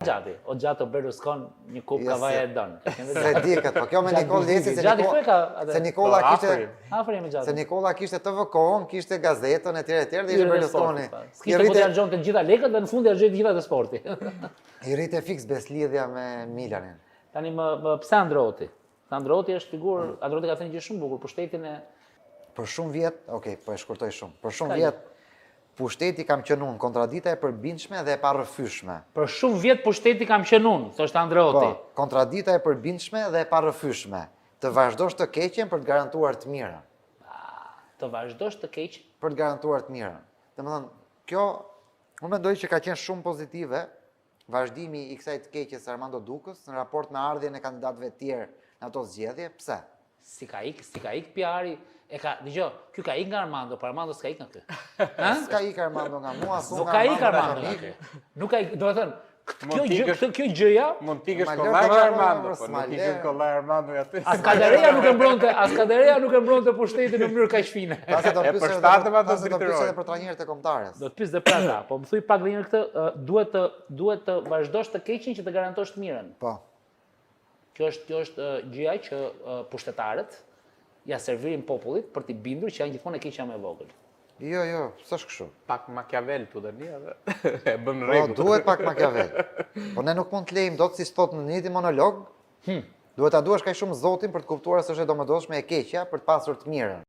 Gjati, o gjatë Berlusconi një kup kavaja e don. Se di këtë, po kjo me Nikola Lesi, se Nikola kishte se Nikola kishte TVK-n, kishte gazetën e tjerë dhe ishte Berlusconi. Kishte po t'i argjon të gjitha lekët dhe në fund i argjoj të gjitha të sporti. I rrite fiks beslidhja me Milanin. Tani pse Androti? Androti është figurë, Androti ka thënë gjë shumë bukur, pushtetin e... Për shumë vjet, okej, po e shkurtoj shumë. Për shumë vjet pushteti kam qenë unë, kontradita e përbindshme dhe e parrëfyeshme. Për shumë vjet pushteti kam qenë unë, thoshte Androti. Po, kontradita e përbindshme dhe e parrëfyeshme. Të vazhdosh të keqen për të garantuar të mirën. Të vazhdosh të keqen? Për të garantuar të mirën. Domethënë, kjo unë mendoj që ka qenë shumë pozitive vazhdimi i kësaj të keqes së Armando Dukës në raport me ardhjen e kandidatëve të tjerë në ato zgjedhje. Pse? Si ka ik PR-i, dëgjoj, ky ka ik nga Armando, por Armando s'ka ik nga ky. S'ka ik Armando nga mua, nuk ka ik Armando nga ky. Nuk ka ik, do të thënë, kjo gjëja mund t'ikësh kollaj Armando, po nuk ikën kollaj Armando aty. Askadereja nuk e mbronte pushtetin në mënyrë kaq fine. Do të pyesë për trajnerët e kombëtarës. Do të pyes dhe për ata, po më thuj pak dhe një këtë, duhet të vazhdosh të keqin që të garantosh të mirën. Po. Kjo është gjëja që pushtetarët ja servirin popullit për t'i bindur që janë gjithmonë e keqja më e vogël. Jo, s'është kështu. Pak Machiavelli tu dhe një e bën Po, rregull. duhet pak Machiavelli. Po ne nuk mund të lejmë dot si thot në një monolog. Duhet ta duash kaq shumë Zotin për të kuptuar se është e domosdoshme e keqja për të pasur të mirën.